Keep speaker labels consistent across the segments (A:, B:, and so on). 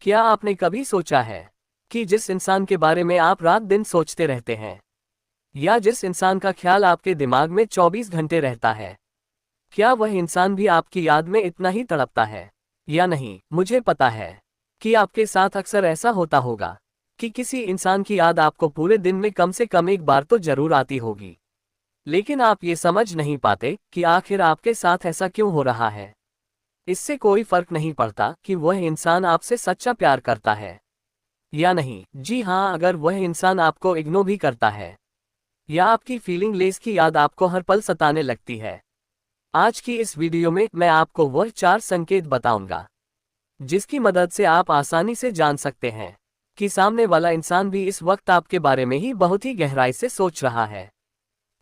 A: क्या आपने कभी सोचा है कि जिस इंसान के बारे में आप रात दिन सोचते रहते हैं, या जिस इंसान का ख्याल आपके दिमाग में 24 घंटे रहता है, क्या वह इंसान भी आपकी याद में इतना ही तड़पता है या नहीं? मुझे पता है कि आपके साथ अक्सर ऐसा होता होगा कि किसी इंसान की याद आपको पूरे दिन में कम से कम एक बार तो जरूर आती होगी, लेकिन आप ये समझ नहीं पाते कि आखिर आपके साथ ऐसा क्यों हो रहा है। इससे कोई फर्क नहीं पड़ता कि वह इंसान आपसे सच्चा प्यार करता है या नहीं। जी हाँ, अगर वह इंसान आपको इग्नोर भी करता है या आपकी फीलिंग लेस की याद आपको हर पल सताने लगती है, आज की इस वीडियो में मैं आपको वह 4 संकेत बताऊंगा जिसकी मदद से आप आसानी से जान सकते हैं कि सामने वाला इंसान भी इस वक्त आपके बारे में ही बहुत ही गहराई से सोच रहा है।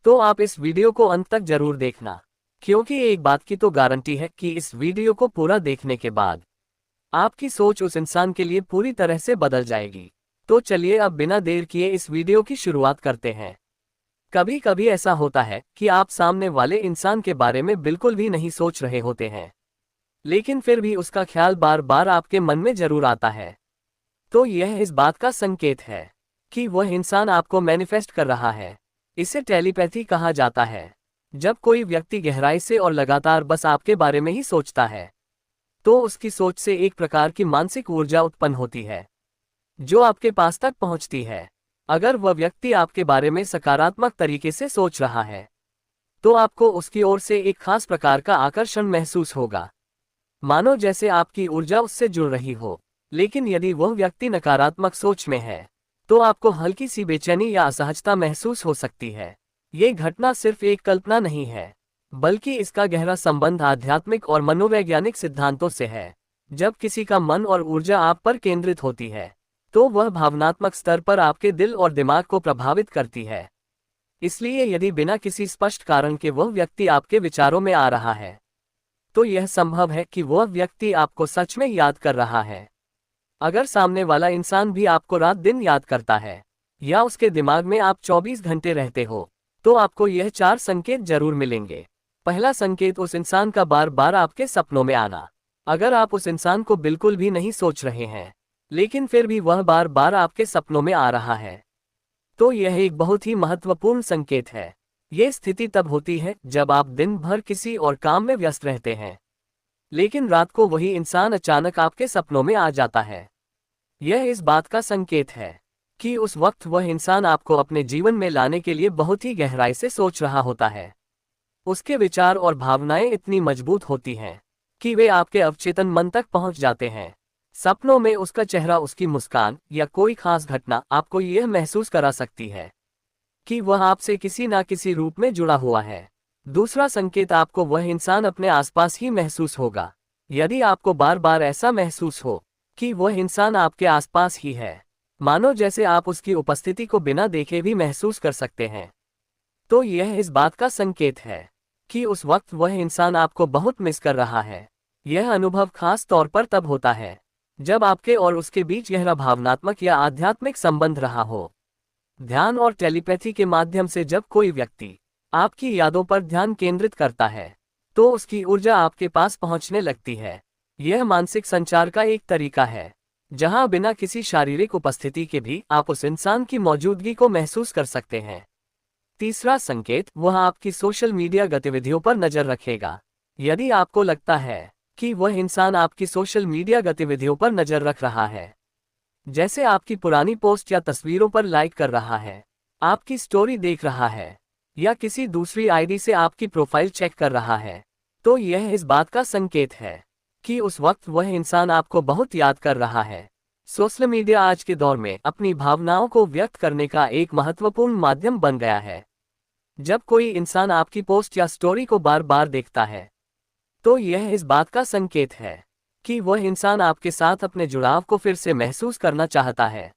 A: तो आप इस वीडियो को अंत तक जरूर देखना, क्योंकि एक बात की तो गारंटी है कि इस वीडियो को पूरा देखने के बाद आपकी सोच उस इंसान के लिए पूरी तरह से बदल जाएगी। तो चलिए अब बिना देर किए इस वीडियो की शुरुआत करते हैं। कभी कभी ऐसा होता है कि आप सामने वाले इंसान के बारे में बिल्कुल भी नहीं सोच रहे होते हैं, लेकिन फिर भी उसका ख्याल बार बार आपके मन में जरूर आता है। तो यह इस बात का संकेत है कि वह इंसान आपको मैनिफेस्ट कर रहा है। इसे टेलीपैथी कहा जाता है। जब कोई व्यक्ति गहराई से और लगातार बस आपके बारे में ही सोचता है, तो उसकी सोच से एक प्रकार की मानसिक ऊर्जा उत्पन्न होती है जो आपके पास तक पहुंचती है। अगर वह व्यक्ति आपके बारे में सकारात्मक तरीके से सोच रहा है, तो आपको उसकी ओर से एक खास प्रकार का आकर्षण महसूस होगा, मानो जैसे आपकी ऊर्जा उससे जुड़ रही हो। लेकिन यदि वह व्यक्ति नकारात्मक सोच में है, तो आपको हल्की सी बेचैनी या असहजता महसूस हो सकती है। ये घटना सिर्फ एक कल्पना नहीं है, बल्कि इसका गहरा संबंध आध्यात्मिक और मनोवैज्ञानिक सिद्धांतों से है। जब किसी का मन और ऊर्जा आप पर केंद्रित होती है, तो वह भावनात्मक स्तर पर आपके दिल और दिमाग को प्रभावित करती है। इसलिए यदि बिना किसी स्पष्ट कारण के वह व्यक्ति आपके विचारों में आ रहा है, तो यह संभव है कि वह व्यक्ति आपको सच में याद कर रहा है। अगर सामने वाला इंसान भी आपको रात दिन याद करता है, या उसके दिमाग में आप 24 घंटे रहते हो, तो आपको यह 4 संकेत जरूर मिलेंगे। पहला संकेत, उस इंसान का बार बार आपके सपनों में आना। अगर आप उस इंसान को बिल्कुल भी नहीं सोच रहे हैं, लेकिन फिर भी वह बार बार आपके सपनों में आ रहा है, तो यह एक बहुत ही महत्वपूर्ण संकेत है। यह स्थिति तब होती है जब आप दिन भर किसी और काम में व्यस्त रहते हैं, लेकिन रात को वही इंसान अचानक आपके सपनों में आ जाता है। यह इस बात का संकेत है कि उस वक्त वह इंसान आपको अपने जीवन में लाने के लिए बहुत ही गहराई से सोच रहा होता है। उसके विचार और भावनाएं इतनी मजबूत होती हैं कि वे आपके अवचेतन मन तक पहुंच जाते हैं। सपनों में उसका चेहरा, उसकी मुस्कान या कोई खास घटना आपको यह महसूस करा सकती है कि वह आपसे किसी ना किसी रूप में जुड़ा हुआ है। दूसरा संकेत, आपको वह इंसान अपने आसपास ही महसूस होगा। यदि आपको बार बार ऐसा महसूस हो कि वह इंसान आपके आसपास ही है, मानो जैसे आप उसकी उपस्थिति को बिना देखे भी महसूस कर सकते हैं, तो यह इस बात का संकेत है कि उस वक्त वह इंसान आपको बहुत मिस कर रहा है। यह अनुभव खास तौर पर तब होता है जब आपके और उसके बीच गहरा भावनात्मक या आध्यात्मिक संबंध रहा हो। ध्यान और टेलीपैथी के माध्यम से जब कोई व्यक्ति आपकी यादों पर ध्यान केंद्रित करता है, तो उसकी ऊर्जा आपके पास पहुंचने लगती है। यह मानसिक संचार का एक तरीका है जहां बिना किसी शारीरिक उपस्थिति के भी आप उस इंसान की मौजूदगी को महसूस कर सकते हैं। तीसरा संकेत, वह आपकी सोशल मीडिया गतिविधियों पर नजर रखेगा। यदि आपको लगता है कि वह इंसान आपकी सोशल मीडिया गतिविधियों पर नजर रख रहा है, जैसे आपकी पुरानी पोस्ट या तस्वीरों पर लाइक कर रहा है, आपकी स्टोरी देख रहा है, या किसी दूसरी आईडी से आपकी प्रोफाइल चेक कर रहा है, तो यह इस बात का संकेत है कि उस वक्त वह इंसान आपको बहुत याद कर रहा है। सोशल मीडिया आज के दौर में अपनी भावनाओं को व्यक्त करने का एक महत्वपूर्ण माध्यम बन गया है। जब कोई इंसान आपकी पोस्ट या स्टोरी को बार बार देखता है, तो यह इस बात का संकेत है कि वह इंसान आपके साथ अपने जुड़ाव को फिर से महसूस करना चाहता है।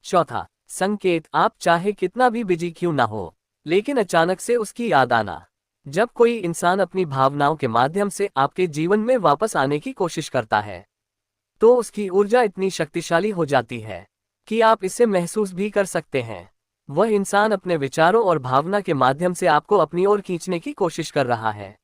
A: चौथा संकेत, आप चाहे कितना भी बिजी क्यों ना हो, लेकिन अचानक से उसकी याद आना। जब कोई इंसान अपनी भावनाओं के माध्यम से आपके जीवन में वापस आने की कोशिश करता है, तो उसकी ऊर्जा इतनी शक्तिशाली हो जाती है कि आप इसे महसूस भी कर सकते हैं। वह इंसान अपने विचारों और भावना के माध्यम से आपको अपनी ओर खींचने की कोशिश कर रहा है।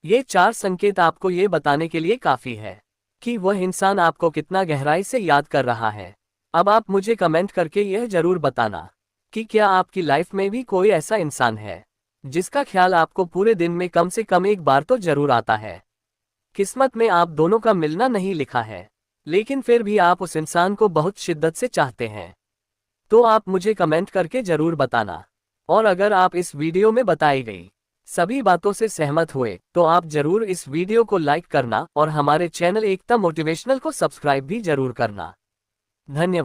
A: ये 4 संकेत आपको ये बताने के लिए काफी है कि वह इंसान आपको कितना गहराई से याद कर रहा है। अब आप मुझे कमेंट करके यह जरूर बताना कि क्या आपकी लाइफ में भी कोई ऐसा इंसान है जिसका ख्याल आपको पूरे दिन में कम से कम एक बार तो जरूर आता है। किस्मत में आप दोनों का मिलना नहीं लिखा है, लेकिन फिर भी आप उस इंसान को बहुत शिद्दत से चाहते हैं। तो आप मुझे कमेंट करके जरूर बताना। और अगर आप इस वीडियो में बताई गई सभी बातों से सहमत हुए तो आप जरूर इस वीडियो को लाइक करना और हमारे चैनल एकता मोटिवेशनल को सब्सक्राइब भी जरूर करना। धन्यवाद।